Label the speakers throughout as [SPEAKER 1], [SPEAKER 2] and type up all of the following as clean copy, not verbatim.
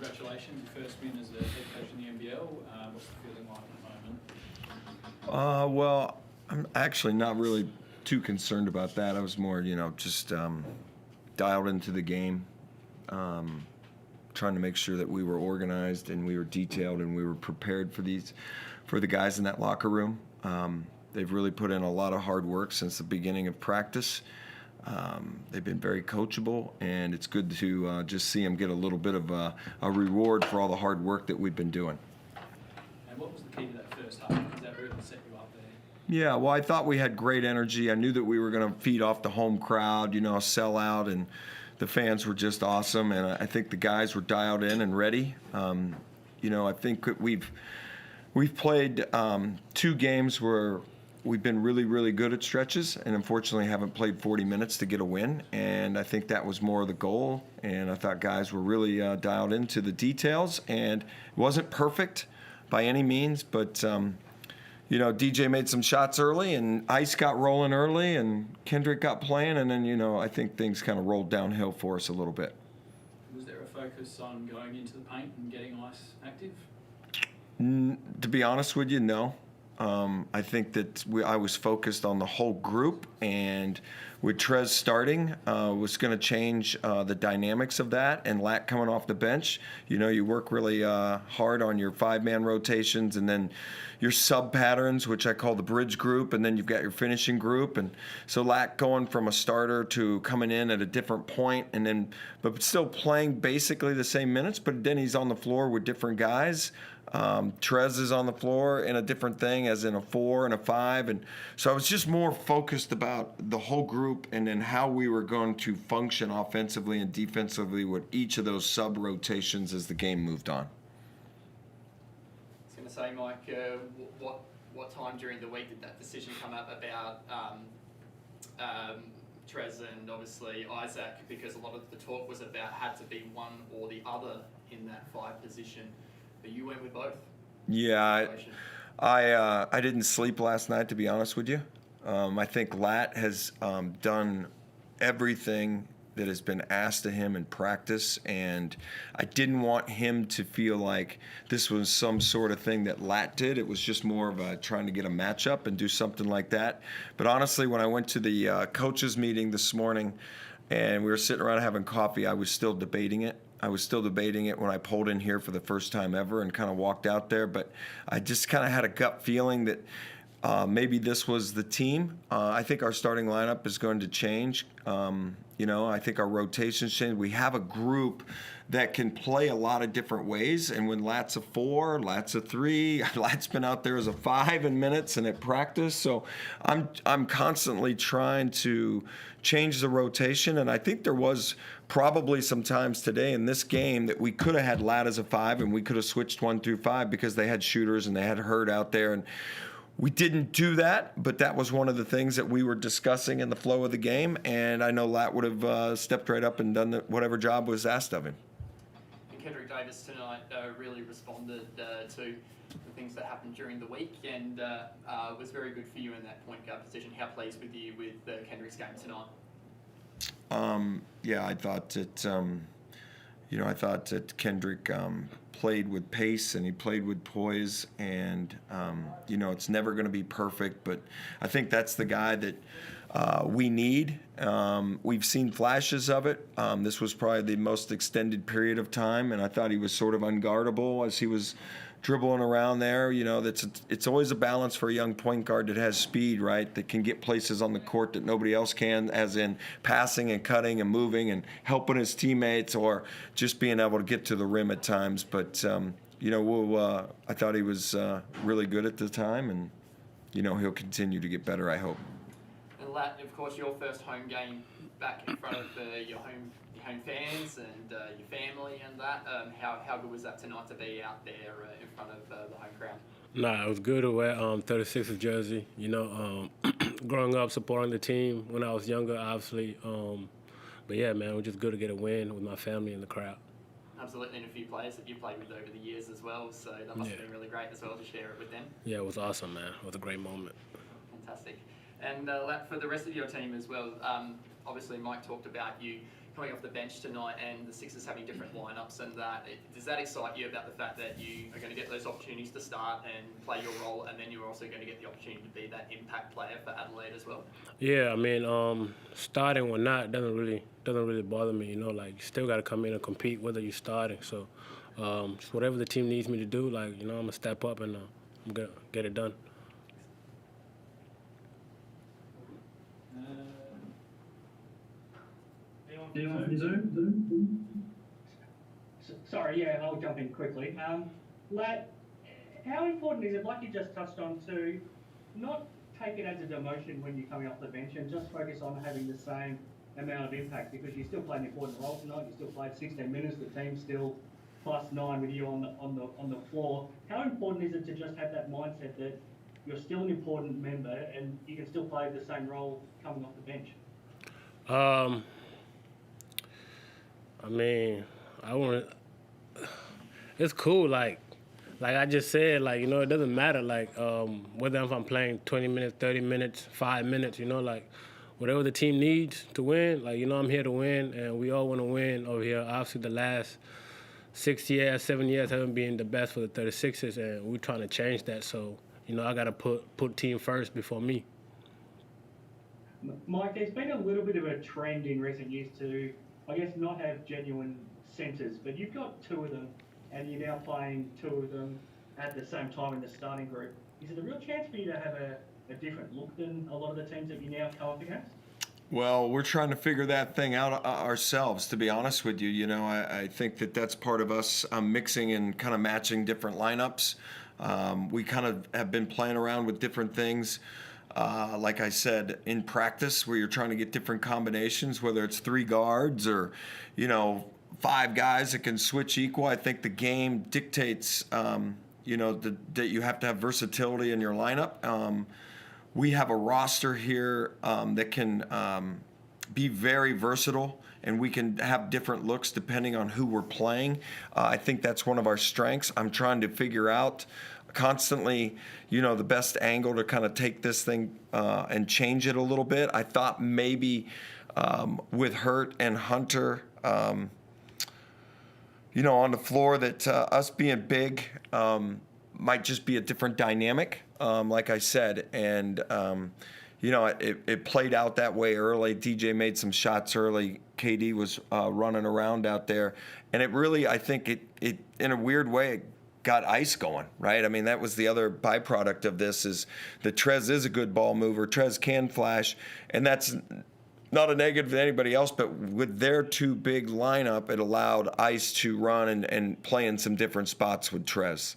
[SPEAKER 1] congratulations, your first win as a head coach in the NBL. What's the feeling like at the moment?
[SPEAKER 2] Well, I'm actually not really too concerned about that. I was more, just dialed into the game, trying to make sure that we were organized and we were detailed and we were prepared for the guys in that locker room. They've really put in a lot of hard work since the beginning of practice. They've been very coachable, and it's good to just see them get a little bit of a reward for all the hard work that we've been doing.
[SPEAKER 1] And what was the key to that first half? Because that really set you up there.
[SPEAKER 2] Yeah, well, I thought we had great energy. I knew that we were going to feed off the home crowd, sell out, and the fans were just awesome. And I think the guys were dialed in and ready. I think that we've played 2 games where we've been really, really good at stretches, and unfortunately haven't played 40 minutes to get a win. And I think that was more of the goal. And I thought guys were really dialed into the details. And it wasn't perfect by any means, but DJ made some shots early, and Ice got rolling early, and Kendrick got playing, and then I think things kind of rolled downhill for us a little bit.
[SPEAKER 1] Was there a focus on going into the paint and getting Ice active?
[SPEAKER 2] To be honest with you, no. I think that I was focused on the whole group, and with Trez starting, was going to change the dynamics of that, and Lat coming off the bench. You work really hard on your 5-man rotations, and then your sub patterns, which I call the bridge group, and then you've got your finishing group. And so Lat going from a starter to coming in at a different point, but still playing basically the same minutes, but then he's on the floor with different guys. Trez is on the floor in a different thing, as in a 4 and a 5, and so I was just more focused about the whole group and then how we were going to function offensively and defensively with each of those sub rotations as the game moved on.
[SPEAKER 3] I was going to say, Mike, what time during the week did that decision come up about Trez and obviously Isaac, because a lot of the talk was about had to be one or the other in that 5 position. But you went with both?
[SPEAKER 2] Yeah, I didn't sleep last night, to be honest with you. I think Lat has done everything that has been asked of him in practice, and I didn't want him to feel like this was some sort of thing that Lat did. It was just more of trying to get a matchup and do something like that. But honestly, when I went to the coaches meeting this morning and we were sitting around having coffee, I was still debating it. I was still debating it when I pulled in here for the first time ever and kind of walked out there. But I just kind of had a gut feeling that maybe this was the team. I think our starting lineup is going to change. I think our rotations change. We have a group that can play a lot of different ways. And when Lat's a 4, Lat's a 3, Lat's been out there as a 5 in minutes and at practice. So I'm constantly trying to change the rotation. And I think there was probably some times today in this game that we could have had Lat as a 5 and we could have switched 1 through 5 because they had shooters and they had Hurd out there. And we didn't do that, but that was one of the things that we were discussing in the flow of the game. And I know Lat would have stepped right up and done whatever job was asked of him.
[SPEAKER 3] And Kendrick Davis tonight really responded to the things that happened during the week, and was very good for you in that point guard position. How pleased with you with Kendrick's game tonight?
[SPEAKER 2] Yeah, I thought that Kendrick played with pace and he played with poise, and it's never going to be perfect, but I think that's the guy that we need. We've seen flashes of it. This was probably the most extended period of time, and I thought he was sort of unguardable as he was dribbling around there. It's always a balance for a young point guard that has speed, right, that can get places on the court that nobody else can, as in passing and cutting and moving and helping his teammates, or just being able to get to the rim at times. But I thought he was really good at the time, and he'll continue to get better, I hope.
[SPEAKER 3] And Lat, of course, your first home game back in front of your home fans and your family and that. How good was that tonight to be out there in front of the home crowd?
[SPEAKER 4] Nah, it was good to wear 36's jersey. Growing up supporting the team when I was younger, obviously. But yeah, man, it was just good to get a win with my family and the crowd.
[SPEAKER 3] Absolutely, and a few players that you've played with over the years as well, so that must have been really great as well to share it with them.
[SPEAKER 4] Yeah, it was awesome, man. It was a great moment.
[SPEAKER 3] Fantastic. And for the rest of your team as well, obviously Mike talked about you coming off the bench tonight and the Sixers having different lineups and that. Does that excite you about the fact that you are going to get those opportunities to start and play your role, and then you're also going to get the opportunity to be that impact player for Adelaide as well?
[SPEAKER 4] Yeah, I mean, starting or not doesn't really bother me. You know, like you still got to come in and compete whether you're starting. So, just whatever the team needs me to do, like I'm gonna step up and I'm gonna get it done.
[SPEAKER 5] Anyone from Zoom? Sorry, yeah, I'll jump in quickly. Lat, how important is it, like you just touched on, to not take it as a demotion when you're coming off the bench and just focus on having the same amount of impact, because you still played an important role tonight. You still played 16 minutes. The team's still +9 with you on the floor. How important is it to just have that mindset that you're still an important member and you can still play the same role coming off the bench?
[SPEAKER 4] I mean, it's cool. Like I just said, like, it doesn't matter. Like, whether if I'm playing 20 minutes, 30 minutes, 5 minutes, like, whatever the team needs to win, like, I'm here to win, and we all want to win over here. Obviously, the last 6 years, 7 years haven't been the best for the 36ers, and we're trying to change that. So, I got to put team first before me.
[SPEAKER 5] Mike, there's been a little bit of a trend in recent years to, I guess, not have genuine centres, but you've got 2 of them, and you're now playing 2 of them at the same time in the starting group. Is it a real chance for you to have a different look than a lot of the teams that you now come up against?
[SPEAKER 2] Well, we're trying to figure that thing out ourselves, to be honest with you. I think that's part of us mixing and kind of matching different lineups. We kind of have been playing around with different things. Like I said, in practice, where you're trying to get different combinations, whether it's 3 guards or, 5 guys that can switch equal. I think the game dictates, that you have to have versatility in your lineup. We have a roster here that can be very versatile, and we can have different looks depending on who we're playing. I think that's one of our strengths. I'm trying to figure out constantly, the best angle to kind of take this thing and change it a little bit. I thought maybe with Hurt and Hunter, on the floor, that us being big might just be a different dynamic, like I said. And, it played out that way early. DJ made some shots early. KD was running around out there. And it really, I think it in a weird way, it got ice going, right? I mean, that was the other byproduct of this, is that Trez is a good ball mover. Trez can flash, and that's not a negative to anybody else, but with their 2 big lineup, it allowed Ice to run and play in some different spots with Trez.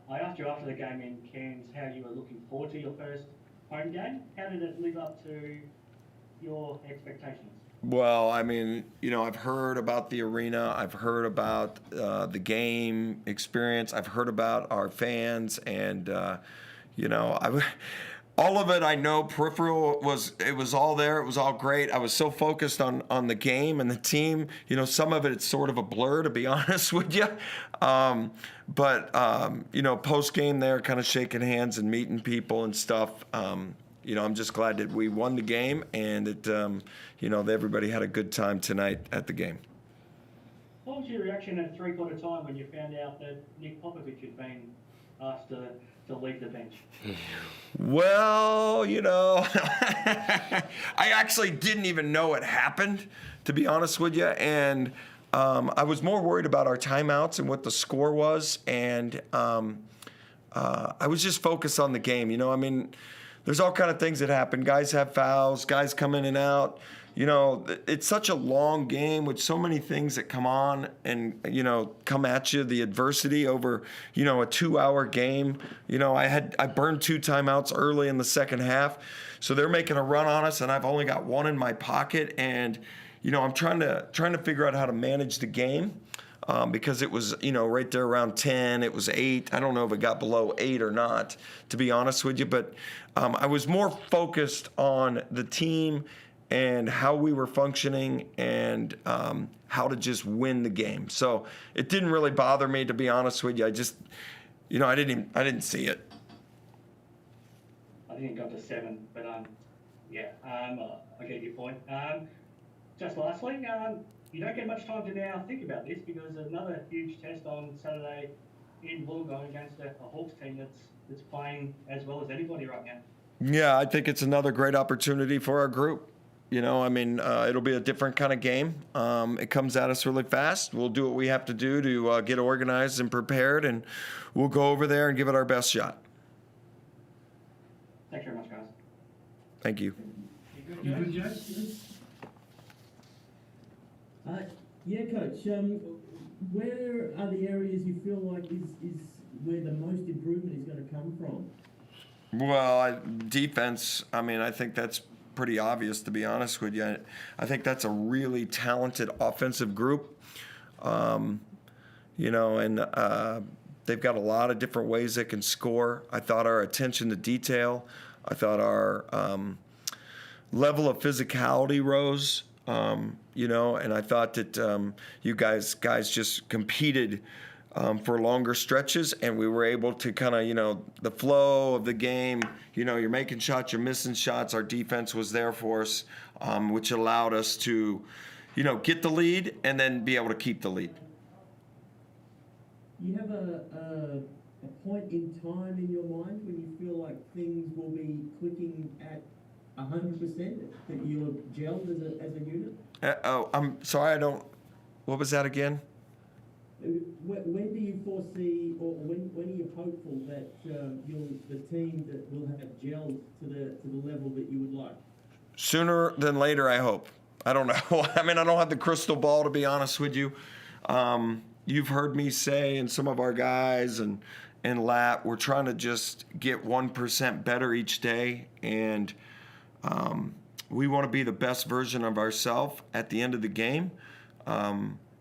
[SPEAKER 5] I asked you after the game in Cairns how you were looking forward to your first home game. How did it live up to your expectations?
[SPEAKER 2] Well, I mean, I've heard about the arena. I've heard about the game experience. I've heard about our fans, and all of it, I know, peripheral it was all there. It was all great. I was so focused on the game and the team. Some of it's sort of a blur, to be honest with you. But post game there, kind of shaking hands and meeting people and stuff. I'm just glad that we won the game, and that that everybody had a good time tonight at the game.
[SPEAKER 5] What was your reaction at 3/4 time when you found out that Nick Popovich had been asked to leave the bench?
[SPEAKER 2] Well, I actually didn't even know it happened, to be honest with you. And I was more worried about our timeouts and what the score was. And I was just focused on the game. I mean, there's all kind of things that happen. Guys have fouls, guys come in and out. It's such a long game with so many things that come on and, come at you, the adversity over, a 2-hour game. I burned 2 timeouts early in the second half. So they're making a run on us, and I've only got 1 in my pocket. And, I'm trying to figure out how to manage the game. Because it was, right there around 10. It was 8. I don't know if it got below 8 or not, to be honest with you. But I was more focused on the team and how we were functioning and how to just win the game. So it didn't really bother me, to be honest with you. I just, I didn't see it.
[SPEAKER 5] I think it got to 7, but Yeah, I get your point. Just lastly, you don't get much time to now think about this because another huge test on Saturday in Wollongong against a Hawks team that's playing as well as anybody right now.
[SPEAKER 2] Yeah, I think it's another great opportunity for our group. You know, I mean, it'll be a different kind of game. It comes at us really fast. We'll do what we have to do to get organized and prepared, and we'll go over there and give it our best shot.
[SPEAKER 5] Thanks very much, guys.
[SPEAKER 2] Thank you.
[SPEAKER 6] You good, Joe?
[SPEAKER 7] Yeah, Coach. Where are the areas you feel like is where the most improvement is going to come from?
[SPEAKER 2] Well, defense, I mean, I think that's pretty obvious, to be honest with you. I think that's a really talented offensive group. You know, and they've got a lot of different ways they can score. I thought our attention to detail, I thought our level of physicality rose. You know, and I thought that you guys just competed for longer stretches, and we were able to kind of, you know, the flow of the game, you know, you're making shots, you're missing shots. Our defense was there for us, which allowed us to, you know, get the lead and then be able to keep the lead.
[SPEAKER 7] You have a point in time in your mind when you feel like things will be clicking at 100%, that you're gelled as a unit?
[SPEAKER 2] I'm sorry, what was that again?
[SPEAKER 7] When do you foresee, or when are you hopeful that the team that will have gelled to the level that you would like?
[SPEAKER 2] Sooner than later, I hope. I don't know. I mean, I don't have the crystal ball, to be honest with you. You've heard me say, and some of our guys and Lat, we're trying to just get 1% better each day, and we want to be the best version of ourselves at the end of the game.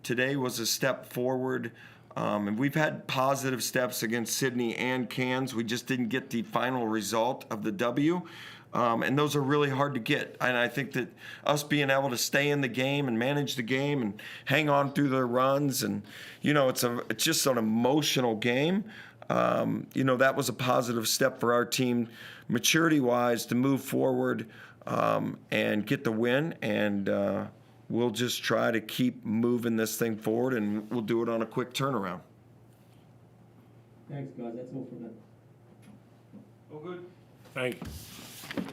[SPEAKER 2] Today was a step forward, and we've had positive steps against Sydney and Cairns. We just didn't get the final result of the W, and those are really hard to get. And I think that us being able to stay in the game and manage the game and hang on through the runs, and you know, it's just an emotional game. You know, that was a positive step for our team, maturity-wise, to move forward and get the win. And we'll just try to keep moving this thing forward, and we'll do it on a quick turnaround.
[SPEAKER 7] Thanks, guys. That's all from me.
[SPEAKER 1] All good.
[SPEAKER 4] Thank you.